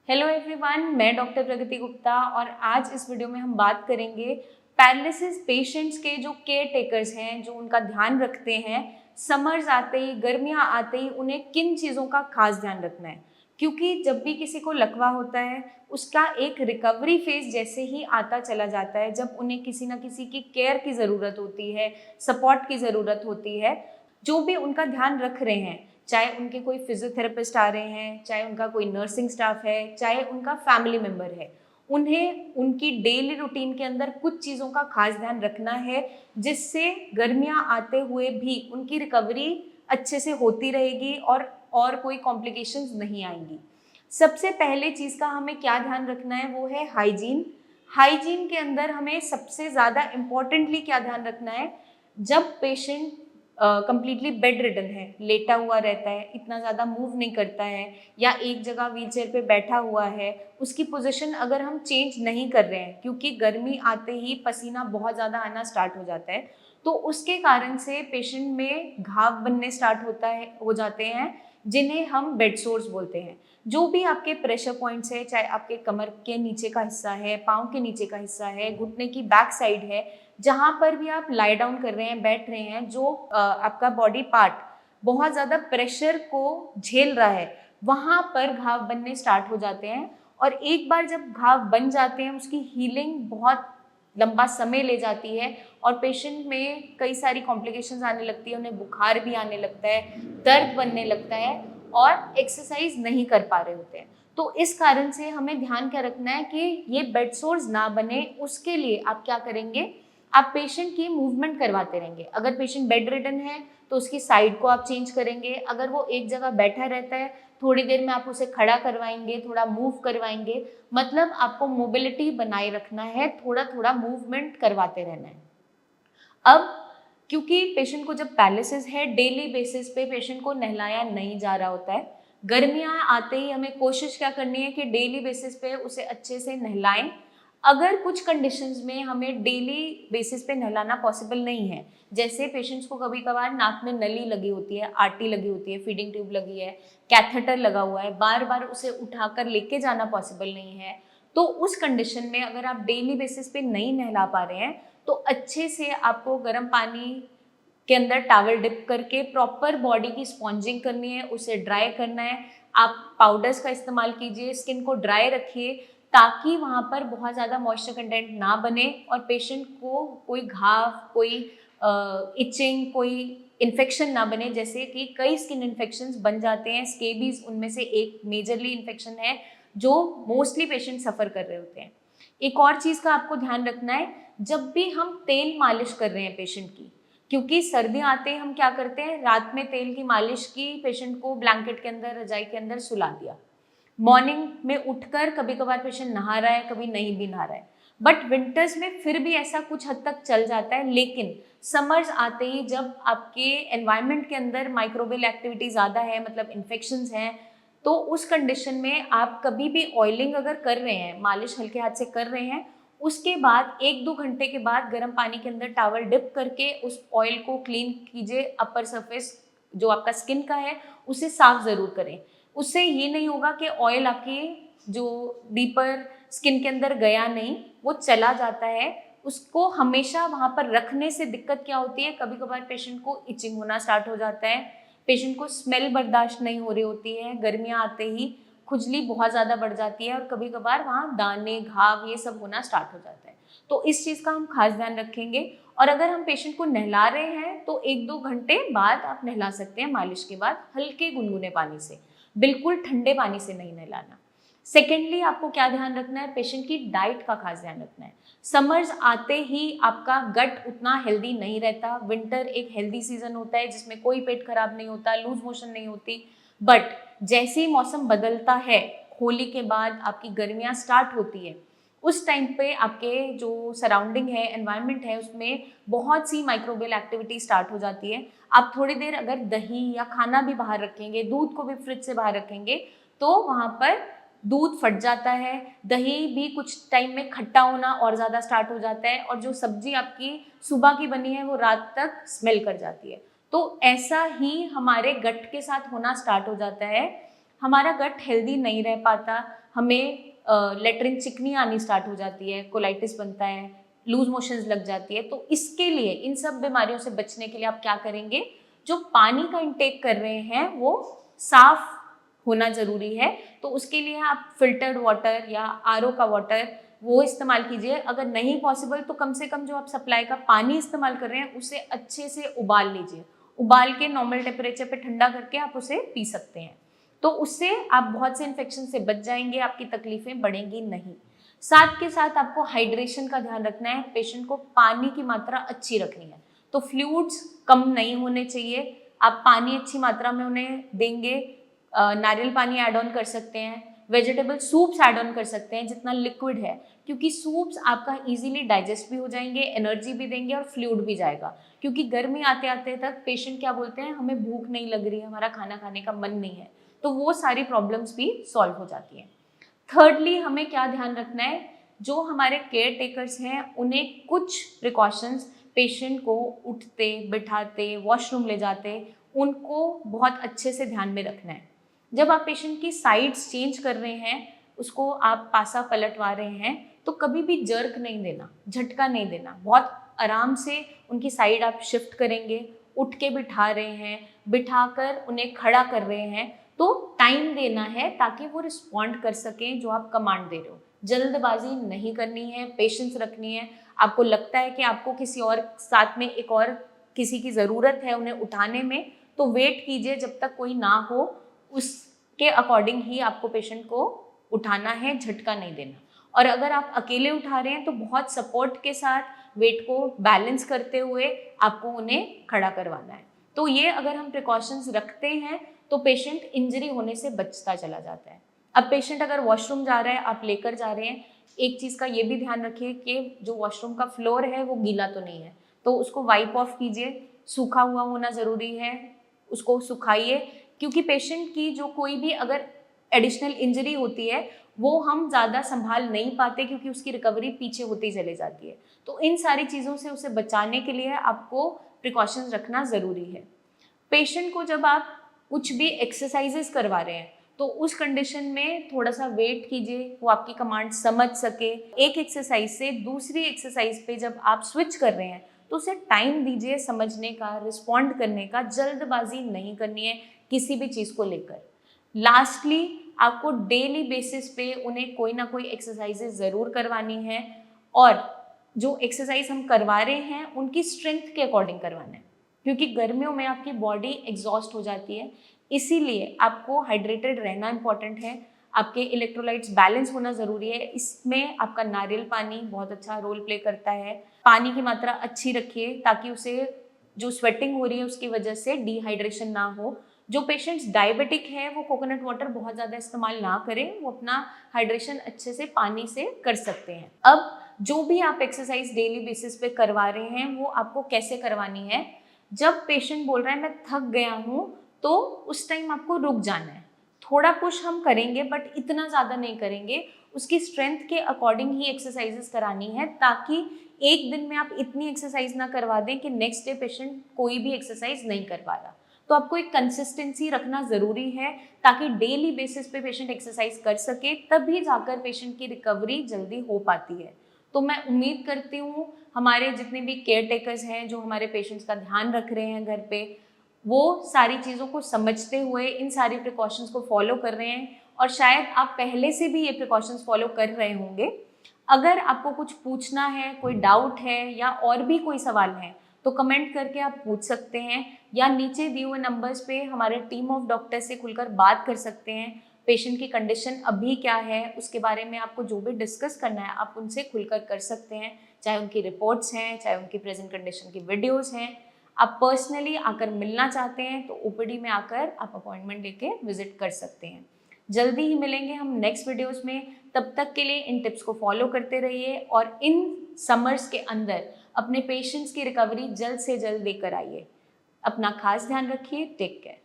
Hello everyone, मैं doctor प्रगति गुप्ता और आज इस वीडियो में हम बात करेंगे पैरालिसिस पेशेंट्स के जो केयर टेकर्स हैं, जो उनका ध्यान रखते हैं। समर्स आते ही, गर्मियाँ आते ही उन्हें किन चीज़ों का खास ध्यान रखना है, क्योंकि जब भी किसी को लकवा होता है उसका एक रिकवरी फेज जैसे ही आता चला जाता है, जब उन्हें किसी ना किसी की केयर की ज़रूरत होती है, सपोर्ट की ज़रूरत होती है। जो भी उनका ध्यान रख रहे हैं, चाहे उनके कोई फिजियोथेरेपिस्ट आ रहे हैं, चाहे उनका कोई नर्सिंग स्टाफ है, चाहे उनका फैमिली मेम्बर है, उन्हें उनकी डेली रूटीन के अंदर कुछ चीज़ों का खास ध्यान रखना है, जिससे गर्मियाँ आते हुए भी उनकी रिकवरी अच्छे से होती रहेगी और कोई कॉम्प्लिकेशंस नहीं आएंगी। सबसे पहले चीज़ का हमें क्या ध्यान रखना है, वो है हाइजीन। हाइजीन के अंदर हमें सबसे ज़्यादा इम्पॉर्टेंटली क्या ध्यान रखना है, जब पेशेंट कंप्लीटली बेड रिडन है, लेटा हुआ रहता है, इतना ज़्यादा मूव नहीं करता है, या एक जगह व्हीलचेयर पे बैठा हुआ है, उसकी पोजीशन अगर हम चेंज नहीं कर रहे हैं, क्योंकि गर्मी आते ही पसीना बहुत ज़्यादा आना स्टार्ट हो जाता है, तो उसके कारण से पेशेंट में घाव बनने स्टार्ट हो जाते हैं, जिन्हें हम बेड सोर्स बोलते हैं। जो भी आपके प्रेशर पॉइंट्स है, चाहे आपके कमर के नीचे का हिस्सा है, पाँव के नीचे का हिस्सा है, घुटने की बैक साइड है, जहाँ पर भी आप लाई डाउन कर रहे हैं, बैठ रहे हैं, जो आपका बॉडी पार्ट बहुत ज़्यादा प्रेशर को झेल रहा है, वहाँ पर घाव बनने स्टार्ट हो जाते हैं। और एक बार जब घाव बन जाते हैं, उसकी हीलिंग बहुत लंबा समय ले जाती है और पेशेंट में कई सारी कॉम्प्लिकेशंस आने लगती है, उन्हें बुखार भी आने लगता है, दर्द बनने लगता है और एक्सरसाइज नहीं कर पा रहे होते हैं। तो इस कारण से हमें ध्यान क्या रखना है कि ये बेड सोर्स ना बने। उसके लिए आप क्या करेंगे, आप पेशेंट की मूवमेंट करवाते रहेंगे। अगर पेशेंट बेड रिडन है तो उसकी साइड को आप चेंज करेंगे। अगर वो एक जगह बैठा रहता है, थोड़ी देर में आप उसे खड़ा करवाएंगे, थोड़ा मूव करवाएंगे। मतलब आपको मोबिलिटी बनाए रखना है, थोड़ा थोड़ा मूवमेंट करवाते रहना है। अब क्योंकि पेशेंट को जब पैरालिसिस है, डेली बेसिस पे पेशेंट को नहलाया नहीं जा रहा होता है। गर्मियाँ आते ही हमें कोशिश क्या करनी है कि डेली बेसिस पे उसे अच्छे से नहलाएं। अगर कुछ कंडीशंस में हमें डेली बेसिस पे नहलाना पॉसिबल नहीं है, जैसे पेशेंट्स को कभी कभार नाक में नली लगी होती है, आरटी लगी होती है, फीडिंग ट्यूब लगी है, कैथेटर लगा हुआ है, बार बार उसे उठाकर लेके जाना पॉसिबल नहीं है, तो उस कंडीशन में अगर आप डेली बेसिस पे नहीं नहला पा रहे हैं, तो अच्छे से आपको गर्म पानी के अंदर टॉवल डिप करके प्रॉपर बॉडी की स्पॉन्जिंग करनी है, उसे ड्राई करना है। आप पाउडर्स का इस्तेमाल कीजिए, स्किन को ड्राई रखिए, ताकि वहाँ पर बहुत ज़्यादा मॉइस्चर कंटेंट ना बने और पेशेंट को कोई घाव, कोई इचिंग, कोई इन्फेक्शन ना बने। जैसे कि कई स्किन इन्फेक्शंस बन जाते हैं, स्केबीज उनमें से एक मेजरली इन्फेक्शन है जो मोस्टली पेशेंट सफ़र कर रहे होते हैं। एक और चीज़ का आपको ध्यान रखना है, जब भी हम तेल मालिश कर रहे हैं पेशेंट की, क्योंकि सर्दी आते ही हम क्या करते हैं, रात में तेल की मालिश की, पेशेंट को ब्लैंकेट के अंदर, रजाई के अंदर सुला दिया, मॉर्निंग में उठकर कभी कभार पेशेंट नहा रहा है, कभी नहीं भी नहा रहा है, बट विंटर्स में फिर भी ऐसा कुछ हद तक चल जाता है। लेकिन समर्स आते ही जब आपके एनवायरनमेंट के अंदर माइक्रोबियल एक्टिविटी ज़्यादा है, मतलब इन्फेक्शंस हैं, तो उस कंडीशन में आप कभी भी ऑयलिंग अगर कर रहे हैं, मालिश हल्के हाथ से कर रहे हैं, उसके बाद 1-2 घंटे के बाद गर्म पानी के अंदर टॉवल डिप करके उस ऑयल को क्लीन कीजिए। अपर सरफेस जो आपका स्किन का है उसे साफ ज़रूर करें। उससे ये नहीं होगा कि ऑयल आपकी जो डीपर स्किन के अंदर गया नहीं, वो चला जाता है। उसको हमेशा वहाँ पर रखने से दिक्कत क्या होती है, कभी कभार पेशेंट को इचिंग होना स्टार्ट हो जाता है, पेशेंट को स्मेल बर्दाश्त नहीं हो रही होती है, गर्मियाँ आते ही खुजली बहुत ज़्यादा बढ़ जाती है और कभी कभार वहाँ दाने, घाव ये सब होना स्टार्ट हो जाता है। तो इस चीज़ का हम खास ध्यान रखेंगे। और अगर हम पेशेंट को नहला रहे हैं तो 1-2 घंटे बाद आप नहला सकते हैं, मालिश के बाद हल्के गुनगुने पानी से, बिल्कुल ठंडे पानी से नहीं नहलाना। सेकेंडली आपको क्या ध्यान रखना है, पेशेंट की डाइट का खास ध्यान रखना है। समर्स आते ही आपका गट उतना हेल्दी नहीं रहता। विंटर एक हेल्दी सीजन होता है जिसमें कोई पेट खराब नहीं होता, लूज मोशन नहीं होती, बट जैसे ही मौसम बदलता है, होली के बाद आपकी गर्मियाँ स्टार्ट होती है, उस टाइम पे आपके जो सराउंडिंग है, एनवायरनमेंट है, उसमें बहुत सी माइक्रोबियल एक्टिविटी स्टार्ट हो जाती है। आप थोड़ी देर अगर दही या खाना भी बाहर रखेंगे, दूध को भी फ्रिज से बाहर रखेंगे, तो वहाँ पर दूध फट जाता है, दही भी कुछ टाइम में खट्टा होना और ज़्यादा स्टार्ट हो जाता है, और जो सब्जी आपकी सुबह की बनी है वो रात तक स्मेल कर जाती है। तो ऐसा ही हमारे गट के साथ होना स्टार्ट हो जाता है। हमारा गट हेल्दी नहीं रह पाता, हमें लेटरिन चिकनी आनी स्टार्ट हो जाती है, कोलाइटिस बनता है, लूज मोशंस लग जाती है। तो इसके लिए, इन सब बीमारियों से बचने के लिए आप क्या करेंगे, जो पानी का इंटेक कर रहे हैं वो साफ होना ज़रूरी है। तो उसके लिए आप फिल्टर्ड वाटर या आरओ का वाटर वो इस्तेमाल कीजिए। अगर नहीं पॉसिबल तो कम से कम जो आप सप्लाई का पानी इस्तेमाल कर रहे हैं उसे अच्छे से उबाल लीजिए। उबाल के नॉर्मल टेम्परेचर पे ठंडा करके आप उसे पी सकते हैं। तो उससे आप बहुत से इन्फेक्शन से बच जाएंगे, आपकी तकलीफें बढ़ेंगी नहीं। साथ के साथ आपको हाइड्रेशन का ध्यान रखना है, पेशेंट को पानी की मात्रा अच्छी रखनी है। तो फ्लूइड्स कम नहीं होने चाहिए, आप पानी अच्छी मात्रा में उन्हें देंगे। नारियल पानी ऐड ऑन कर सकते हैं, वेजिटेबल सूप्स ऐड ऑन कर सकते हैं जितना लिक्विड है, क्योंकि सूप्स आपका इजीली डाइजेस्ट भी हो जाएंगे, एनर्जी भी देंगे और फ्लूइड भी जाएगा। क्योंकि गर्मी आते आते तक पेशेंट क्या बोलते हैं, हमें भूख नहीं लग रही है, हमारा खाना खाने का मन नहीं है, तो वो सारी प्रॉब्लम्स भी सॉल्व हो जाती हैं। थर्डली हमें क्या ध्यान रखना है, जो हमारे केयर टेकर्स हैं उन्हें कुछ प्रिकॉशंस, पेशेंट को उठते बिठाते वॉशरूम ले जाते, उनको बहुत अच्छे से ध्यान में रखना है। जब आप पेशेंट की साइड्स चेंज कर रहे हैं, उसको आप पासा पलटवा रहे हैं, तो कभी भी जर्क नहीं देना, झटका नहीं देना। बहुत आराम से उनकी साइड आप शिफ्ट करेंगे। उठ के बिठा रहे हैं, बिठाकर उन्हें खड़ा कर रहे हैं, तो टाइम देना है ताकि वो रिस्पॉन्ड कर सकें जो आप कमांड दे रहे हो। जल्दबाजी नहीं करनी है, पेशेंस रखनी है। आपको लगता है कि आपको किसी और साथ में एक और किसी की ज़रूरत है उन्हें उठाने में, तो वेट कीजिए जब तक कोई ना हो, उसके अकॉर्डिंग ही आपको पेशेंट को उठाना है, झटका नहीं देना। और अगर आप अकेले उठा रहे हैं तो बहुत सपोर्ट के साथ वेट को बैलेंस करते हुए आपको उन्हें खड़ा करवाना है। तो ये अगर हम प्रिकॉशंस रखते हैं तो पेशेंट इंजरी होने से बचता चला जाता है। अब पेशेंट अगर वॉशरूम जा रहा है, आप लेकर जा रहे हैं, एक चीज़ का ये भी ध्यान रखिए कि जो वॉशरूम का फ्लोर है वो गीला तो नहीं है, तो उसको वाइप ऑफ कीजिए। सूखा हुआ होना ज़रूरी है, उसको सुखाइए, क्योंकि पेशेंट की जो कोई भी अगर एडिशनल इंजरी होती है वो हम ज़्यादा संभाल नहीं पाते, क्योंकि उसकी रिकवरी पीछे होती चली जाती है। तो इन सारी चीज़ों से उसे बचाने के लिए आपको प्रिकॉशंस रखना ज़रूरी है। पेशेंट को जब आप कुछ भी एक्सरसाइजेस करवा रहे हैं तो उस कंडीशन में थोड़ा सा वेट कीजिए, वो आपकी कमांड समझ सके। एक एक्सरसाइज से दूसरी एक्सरसाइज पे जब आप स्विच कर रहे हैं तो उसे टाइम दीजिए समझने का, रिस्पॉन्ड करने का। जल्दबाजी नहीं करनी है किसी भी चीज़ को लेकर। लास्टली आपको डेली बेसिस पे उन्हें कोई ना कोई एक्सरसाइजेज ज़रूर करवानी है, और जो एक्सरसाइज हम करवा रहे हैं उनकी स्ट्रेंथ के अकॉर्डिंग करवाना है, क्योंकि गर्मियों में आपकी बॉडी एग्जॉस्ट हो जाती है। इसीलिए आपको हाइड्रेटेड रहना इंपॉर्टेंट है, आपके इलेक्ट्रोलाइट्स बैलेंस होना ज़रूरी है। इसमें आपका नारियल पानी बहुत अच्छा रोल प्ले करता है। पानी की मात्रा अच्छी रखिए ताकि उसे जो स्वेटिंग हो रही है उसकी वजह से डिहाइड्रेशन ना हो। जो पेशेंट्स डायबिटिक हैं वो कोकोनट वाटर बहुत ज़्यादा इस्तेमाल ना करें, वो अपना हाइड्रेशन अच्छे से पानी से कर सकते हैं। अब जो भी आप एक्सरसाइज डेली बेसिस पे करवा रहे हैं वो आपको कैसे करवानी है, जब पेशेंट बोल रहा है मैं थक गया हूँ, तो उस टाइम आपको रुक जाना है। थोड़ा पुश हम करेंगे बट इतना ज़्यादा नहीं करेंगे, उसकी स्ट्रेंथ के अकॉर्डिंग ही एक्सरसाइजेस करानी है, ताकि एक दिन में आप इतनी एक्सरसाइज ना करवा दें कि नेक्स्ट डे पेशेंट कोई भी एक्सरसाइज नहीं कर पा रहा। तो आपको एक कंसिस्टेंसी रखना ज़रूरी है ताकि डेली बेसिस पे पेशेंट एक्सरसाइज कर सके, तभी जाकर पेशेंट की रिकवरी जल्दी हो पाती है। तो मैं उम्मीद करती हूँ हमारे जितने भी केयर टेकर्स हैं जो हमारे पेशेंट्स का ध्यान रख रहे हैं घर पे, वो सारी चीज़ों को समझते हुए इन सारी प्रिकॉशंस को फॉलो कर रहे हैं, और शायद आप पहले से भी ये प्रिकॉशंस फॉलो कर रहे होंगे। अगर आपको कुछ पूछना है, कोई डाउट है या और भी कोई सवाल है तो कमेंट करके आप पूछ सकते हैं, या नीचे दिए हुए नंबर्स पे हमारे टीम ऑफ डॉक्टर से खुलकर बात कर सकते हैं। पेशेंट की कंडीशन अभी क्या है उसके बारे में आपको जो भी डिस्कस करना है आप उनसे खुलकर कर सकते हैं, चाहे उनकी रिपोर्ट्स हैं, चाहे उनकी प्रेजेंट कंडीशन की वीडियोस हैं। आप पर्सनली आकर मिलना चाहते हैं तो ओपीडी में आकर आप अपॉइंटमेंट लेके विजिट कर सकते हैं। जल्दी ही मिलेंगे हम नेक्स्ट वीडियोस में, तब तक के लिए इन टिप्स को फॉलो करते रहिए और इन समर्स के अंदर अपने पेशेंट्स की रिकवरी जल्द से जल्द लेकर आइए। अपना खास ध्यान रखिए। Take care.